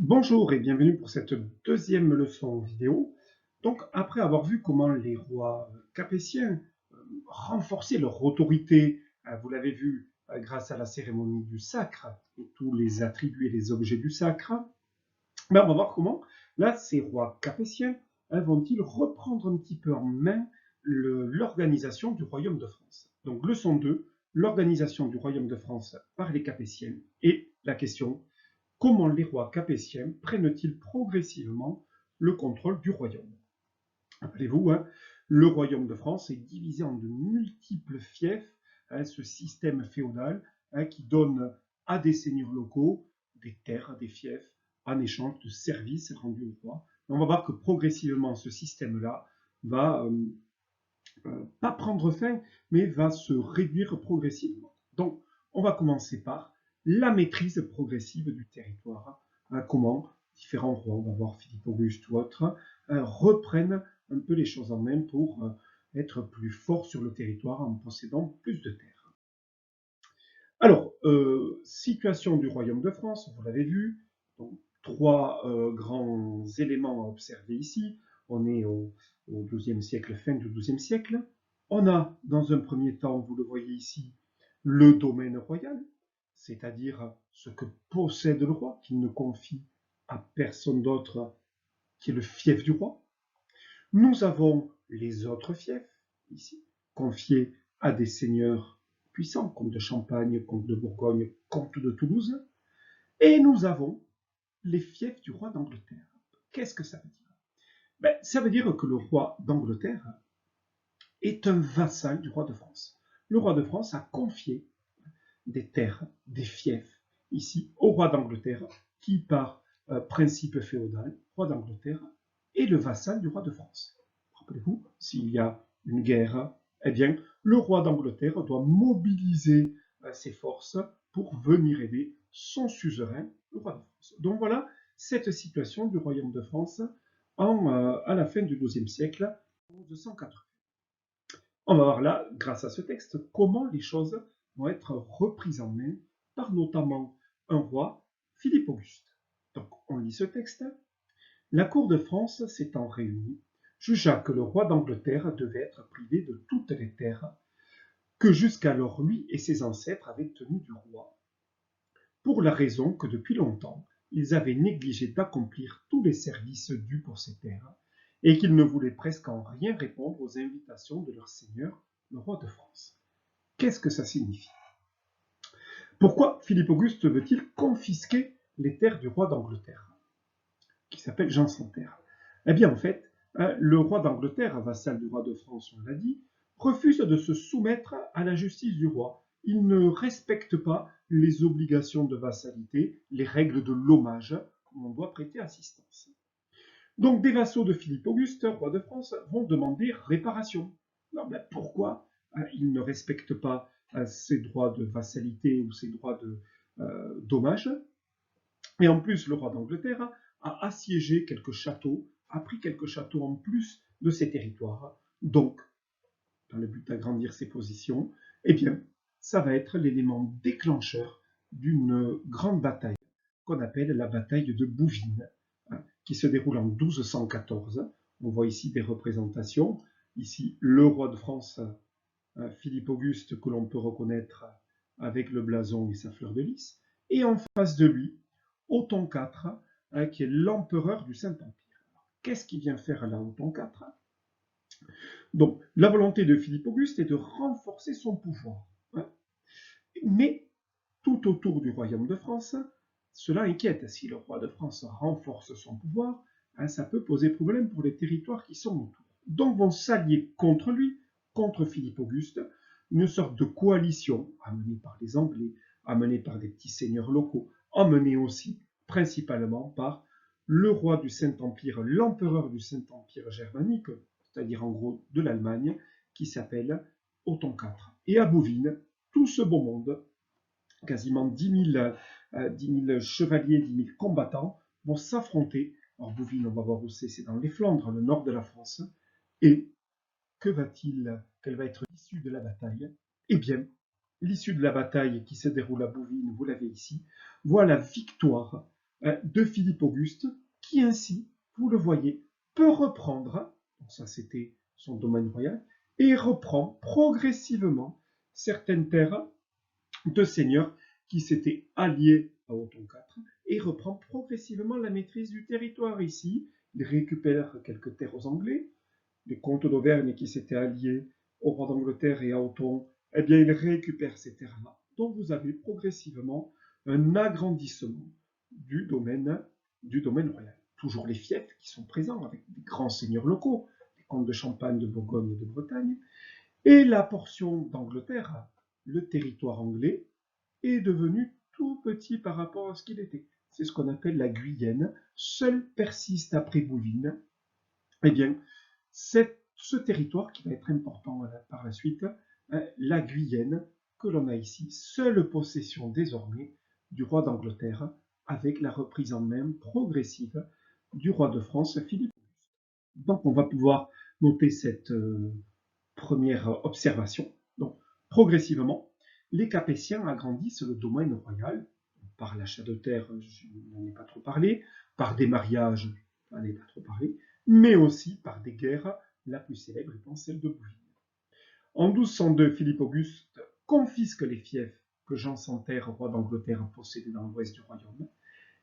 Bonjour et bienvenue pour cette deuxième leçon vidéo. Donc, après avoir vu comment les rois capétiens renforçaient leur autorité, vous l'avez vu grâce à la cérémonie du sacre et tous les attributs et les objets du sacre, on va voir comment, là, ces rois capétiens vont-ils reprendre un petit peu en main l'organisation du royaume de France. Donc, leçon 2, l'organisation du royaume de France par les capétiens et la question: comment les rois capétiens prennent-ils progressivement le contrôle du royaume? Rappelez-vous, le royaume de France est divisé en de multiples fiefs, ce système féodal qui donne à des seigneurs locaux des terres, des fiefs, en échange de services rendus au roi. On va voir que progressivement, ce système-là va pas prendre fin, mais va se réduire progressivement. Donc, on va commencer par la maîtrise progressive du territoire. Comment différents rois, on va voir Philippe Auguste ou autres, reprennent un peu les choses en main pour être plus forts sur le territoire en possédant plus de terres. Alors, situation du royaume de France, vous l'avez vu, donc, trois grands éléments à observer ici. On est au XIIe siècle, fin du XIIe siècle. On a, dans un premier temps, vous le voyez ici, le domaine royal, c'est-à-dire ce que possède le roi, qu'il ne confie à personne d'autre, qui est le fief du roi. Nous avons les autres fiefs, ici, confiés à des seigneurs puissants, comte de Champagne, comte de Bourgogne, comte de Toulouse. Et nous avons les fiefs du roi d'Angleterre. Qu'est-ce que ça veut dire? Ça veut dire que le roi d'Angleterre est un vassal du roi de France. Le roi de France a confié des terres, des fiefs, ici, au roi d'Angleterre, qui, par principe féodal, roi d'Angleterre, est le vassal du roi de France. Rappelez-vous, s'il y a une guerre, eh bien, le roi d'Angleterre doit mobiliser ses forces pour venir aider son suzerain, le roi de France. Donc voilà cette situation du royaume de France à la fin du XIIe siècle, en 1280. On va voir là, grâce à ce texte, comment les choses vont être reprises en main par notamment un roi, Philippe Auguste. Donc on lit ce texte. La cour de France s'étant réunie, jugea que le roi d'Angleterre devait être privé de toutes les terres que jusqu'alors lui et ses ancêtres avaient tenues du roi, pour la raison que depuis longtemps ils avaient négligé d'accomplir tous les services dus pour ces terres, et qu'ils ne voulaient presque en rien répondre aux invitations de leur seigneur, le roi de France. Qu'est-ce que ça signifie? Pourquoi Philippe Auguste veut-il confisquer les terres du roi d'Angleterre, qui s'appelle Jean sans terre? Eh bien, en fait, le roi d'Angleterre, vassal du roi de France, on l'a dit, refuse de se soumettre à la justice du roi. Il ne respecte pas les obligations de vassalité, les règles de l'hommage, où on doit prêter assistance. Donc, des vassaux de Philippe Auguste, roi de France, vont demander réparation. Alors, pourquoi il ne respecte pas ses droits de vassalité ou ses droits d'hommage? Et en plus, le roi d'Angleterre a assiégé quelques châteaux, a pris quelques châteaux en plus de ses territoires. Donc, dans le but d'agrandir ses positions, eh bien, ça va être l'élément déclencheur d'une grande bataille qu'on appelle la bataille de Bouvines, qui se déroule en 1214. On voit ici des représentations. Ici, le roi de France, Philippe Auguste, que l'on peut reconnaître avec le blason et sa fleur de lys. Et en face de lui, Othon IV, qui est l'empereur du Saint-Empire. Qu'est-ce qu'il vient faire là, Othon IV? Donc, la volonté de Philippe Auguste est de renforcer son pouvoir. Mais tout autour du royaume de France, cela inquiète. Si le roi de France renforce son pouvoir, ça peut poser problème pour les territoires qui sont autour. Donc vont s'allier contre lui, contre Philippe Auguste, une sorte de coalition amenée par les Anglais, amenée par des petits seigneurs locaux, amenée aussi principalement par le roi du Saint-Empire, l'empereur du Saint-Empire germanique, c'est-à-dire en gros de l'Allemagne, qui s'appelle Othon IV. Et à Bouvines, tout ce beau monde, quasiment 10 000 chevaliers, 10 000 combattants vont s'affronter. Alors Bouvines, on va voir où c'est dans les Flandres, le nord de la France. Et quelle va être l'issue de la bataille? Eh bien, l'issue de la bataille qui se déroule à Bouvines, vous l'avez ici, voit la victoire de Philippe Auguste, qui ainsi, vous le voyez, peut reprendre, donc ça c'était son domaine royal, et reprend progressivement certaines terres de seigneurs qui s'étaient alliés à Othon IV, et reprend progressivement la maîtrise du territoire ici. Il récupère quelques terres aux Anglais, les comtes d'Auvergne qui s'étaient alliés au roi d'Angleterre et à Othon, eh bien ils récupèrent ces terres-là. Donc vous avez progressivement un agrandissement du domaine royal. Toujours les fiefs qui sont présents avec des grands seigneurs locaux, les comtes de Champagne, de Bourgogne et de Bretagne, et la portion d'Angleterre, le territoire anglais, est devenu tout petit par rapport à ce qu'il était. C'est ce qu'on appelle la Guyenne. Seul persiste après Bouvines, eh bien, ce territoire qui va être important par la suite, la Guyenne, que l'on a ici, seule possession désormais du roi d'Angleterre, avec la reprise en main progressive du roi de France, Philippe. Donc on va pouvoir noter cette première observation. Donc progressivement, les Capétiens agrandissent le domaine royal par l'achat de terres, je n'en ai pas trop parlé, par des mariages, je n'en ai pas trop parlé, mais aussi par des guerres, la plus célèbre étant celle de Bouvines. En 1202, Philippe Auguste confisque les fiefs que Jean Santerre, roi d'Angleterre, possédait dans l'ouest du royaume,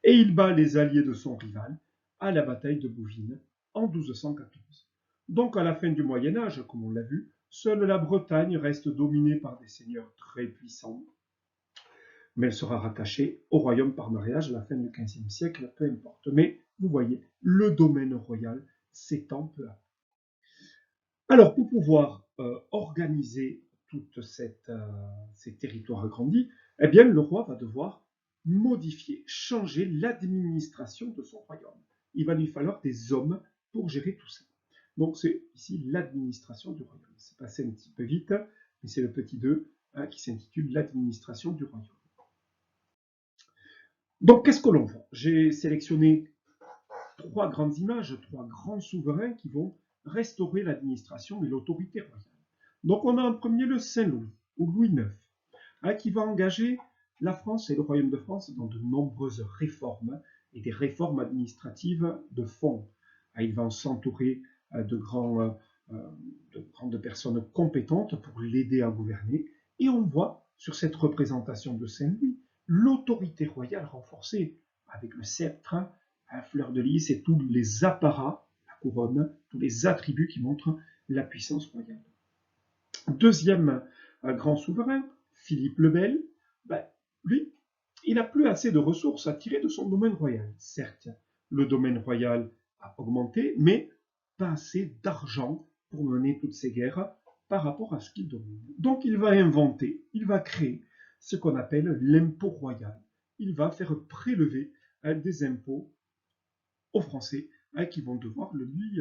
et il bat les alliés de son rival à la bataille de Bouvines en 1214. Donc à la fin du Moyen Âge, comme on l'a vu, seule la Bretagne reste dominée par des seigneurs très puissants, mais elle sera rattachée au royaume par mariage à la fin du XVe siècle, peu importe. Mais vous voyez, le domaine royal s'étend peu à peu. Alors, pour pouvoir organiser tous ces territoires agrandis, eh bien, le roi va devoir modifier, changer l'administration de son royaume. Il va lui falloir des hommes pour gérer tout ça. Donc, c'est ici l'administration du royaume. C'est passé un petit peu vite, mais c'est le petit 2 qui s'intitule l'administration du royaume. Donc, qu'est-ce que l'on voit? J'ai sélectionné 3 grandes images, 3 grands souverains qui vont restaurer l'administration et l'autorité royale. Donc, on a en premier le Saint-Louis, ou Louis IX, qui va engager la France et le Royaume de France dans de nombreuses réformes et des réformes administratives de fond. Il va s'entourer de grandes personnes compétentes pour l'aider à gouverner. Et on voit sur cette représentation de Saint-Louis l'autorité royale renforcée avec le sceptre, la fleur de lys et tous les apparats, la couronne, tous les attributs qui montrent la puissance royale. Deuxième grand souverain, Philippe le Bel, lui, il n'a plus assez de ressources à tirer de son domaine royal. Certes, le domaine royal a augmenté, mais pas assez d'argent pour mener toutes ces guerres par rapport à ce qu'il domine. Donc il va inventer, il va créer ce qu'on appelle l'impôt royal. Il va faire prélever des impôts aux Français qui vont devoir le lui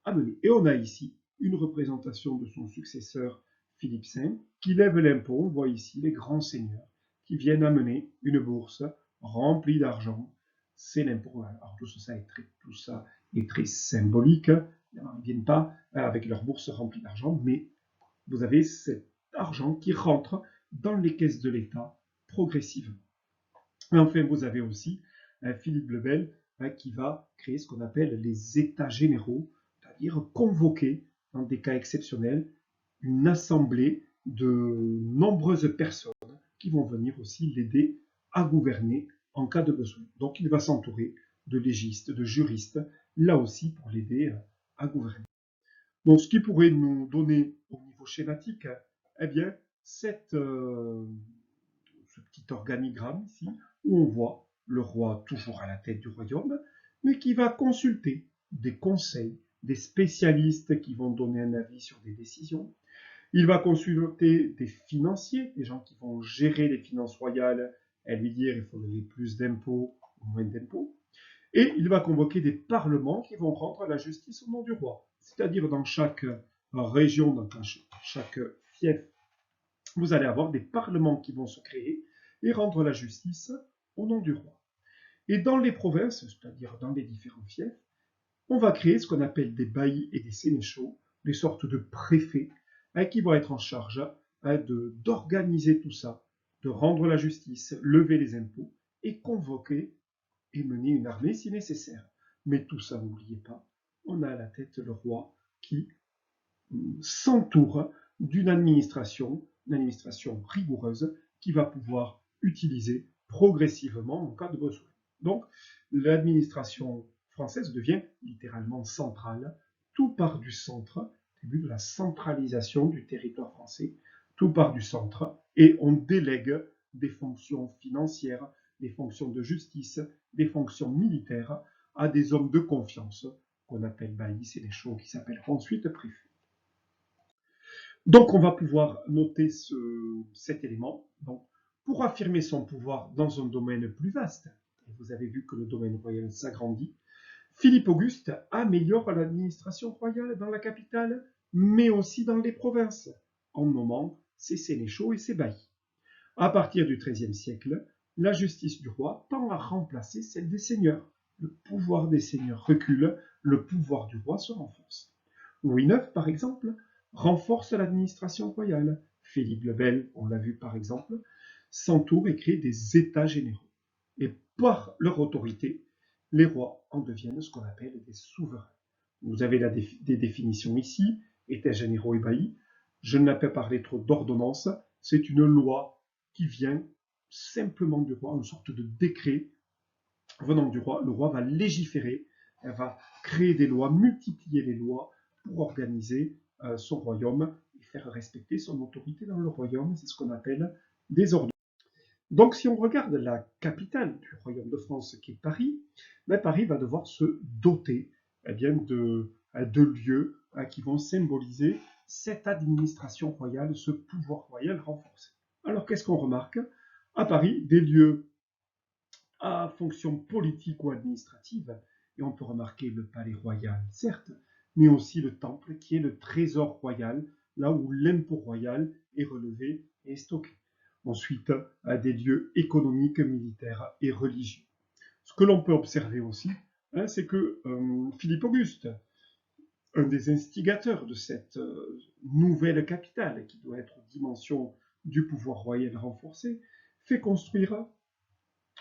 amener. Et on a ici une représentation de son successeur Philippe V qui lève l'impôt. On voit ici les grands seigneurs qui viennent amener une bourse remplie d'argent. C'est l'impôt. Alors tout ça est très symbolique. Ils ne viennent pas avec leur bourse remplie d'argent, mais vous avez cet argent qui rentre dans les caisses de l'État progressivement. Et enfin, vous avez aussi Philippe le Bel qui va créer ce qu'on appelle les États généraux, c'est-à-dire convoquer, dans des cas exceptionnels, une assemblée de nombreuses personnes qui vont venir aussi l'aider à gouverner en cas de besoin. Donc il va s'entourer de légistes, de juristes, là aussi pour l'aider à gouverner. Donc ce qui pourrait nous donner au niveau schématique, eh bien, ce petit organigramme ici, où on voit le roi toujours à la tête du royaume, mais qui va consulter des conseils, des spécialistes qui vont donner un avis sur des décisions. Il va consulter des financiers, des gens qui vont gérer les finances royales, et lui dire il faut lever plus d'impôts ou moins d'impôts. Et il va convoquer des parlements qui vont rendre la justice au nom du roi. C'est-à-dire dans chaque région, dans chaque fief, vous allez avoir des parlements qui vont se créer et rendre la justice au nom du roi. Et dans les provinces, c'est-à-dire dans les différents fiefs, on va créer ce qu'on appelle des baillis et des sénéchaux, des sortes de préfets qui vont être en charge d'organiser tout ça, de rendre la justice, lever les impôts et convoquer et mener une armée si nécessaire. Mais tout ça, n'oubliez pas, on a à la tête le roi qui s'entoure d'une administration rigoureuse qui va pouvoir utiliser progressivement en cas de besoin. Donc, l'administration française devient littéralement centrale. Tout part du centre, début de la centralisation du territoire français, tout part du centre, et on délègue des fonctions financières, des fonctions de justice, des fonctions militaires à des hommes de confiance qu'on appelle baillis, et les sénéchaux qui s'appellent ensuite préfets. Donc on va pouvoir noter cet élément. Donc, pour affirmer son pouvoir dans un domaine plus vaste, et vous avez vu que le domaine royal s'agrandit, Philippe Auguste améliore l'administration royale dans la capitale, mais aussi dans les provinces, en nommant ses sénéchaux et ses baillis. À partir du XIIIe siècle, la justice du roi tend à remplacer celle des seigneurs. Le pouvoir des seigneurs recule, le pouvoir du roi se renforce. Louis IX, par exemple, renforce l'administration royale. Philippe le Bel, on l'a vu par exemple, s'entoure et crée des États généraux. Et par leur autorité, les rois en deviennent ce qu'on appelle des souverains. Vous avez des définitions ici, États généraux et baillis. Je ne vais pas parler trop d'ordonnance, c'est une loi qui vient simplement du roi, une sorte de décret venant du roi. Le roi va légiférer, elle va créer des lois, multiplier les lois pour organiser son royaume et faire respecter son autorité dans le royaume. C'est ce qu'on appelle des ordonnances. Donc si on regarde la capitale du royaume de France, qui est Paris, ben, Paris va devoir se doter de lieux qui vont symboliser cette administration royale, ce pouvoir royal renforcé. Alors qu'est-ce qu'on remarque? À Paris, des lieux à fonction politique ou administrative, et on peut remarquer le palais royal, certes, mais aussi le temple qui est le trésor royal, là où l'impôt royal est relevé et stocké. Ensuite, des lieux économiques, militaires et religieux. Ce que l'on peut observer aussi, c'est que Philippe Auguste, un des instigateurs de cette nouvelle capitale, qui doit être dimension du pouvoir royal renforcé, fait construire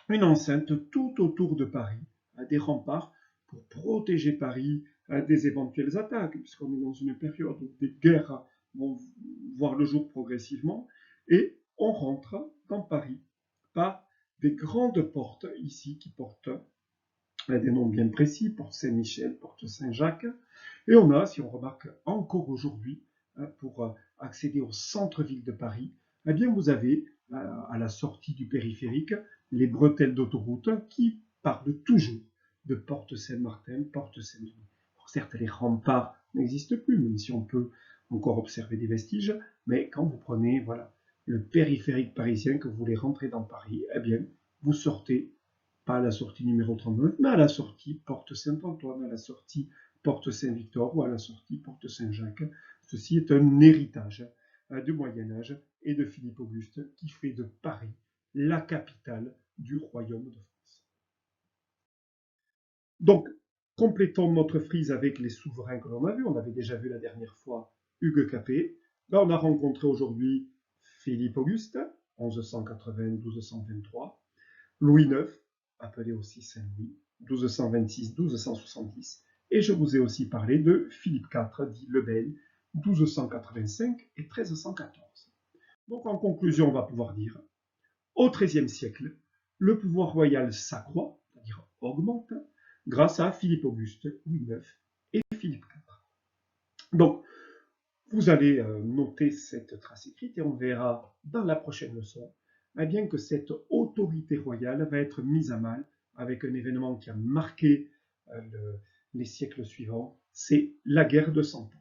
une enceinte tout autour de Paris, des remparts pour protéger Paris des éventuelles attaques, puisqu'on est dans une période où des guerres vont voir le jour progressivement, et on rentre dans Paris par des grandes portes ici qui portent des noms bien précis, porte Saint-Michel, porte Saint-Jacques, et on a, si on remarque encore aujourd'hui, pour accéder au centre-ville de Paris, eh bien vous avez à la sortie du périphérique les bretelles d'autoroute qui parlent toujours de porte Saint-Martin, porte Saint-Denis. Certes, les remparts n'existent plus, même si on peut encore observer des vestiges, mais quand vous prenez le périphérique parisien, que vous voulez rentrer dans Paris, eh bien, vous sortez pas à la sortie numéro 39, mais à la sortie porte Saint-Antoine, à la sortie porte Saint-Victor ou à la sortie porte Saint-Jacques. Ceci est un héritage du Moyen-Âge et de Philippe Auguste qui fait de Paris la capitale du royaume de France. Donc, complétons notre frise avec les souverains que l'on a vus. On avait déjà vu la dernière fois Hugues Capet. Là, on a rencontré aujourd'hui Philippe Auguste, 1180-1223, Louis IX, appelé aussi Saint-Louis, 1226-1270, et je vous ai aussi parlé de Philippe IV, dit le Bel, 1285 et 1314. Donc en conclusion, on va pouvoir dire, au XIIIe siècle, le pouvoir royal s'accroît, c'est-à-dire augmente, grâce à Philippe Auguste, Louis IX et Philippe IV. Donc, vous allez noter cette trace écrite et on verra dans la prochaine leçon bien que cette autorité royale va être mise à mal avec un événement qui a marqué les siècles suivants, c'est la guerre de 100 ans.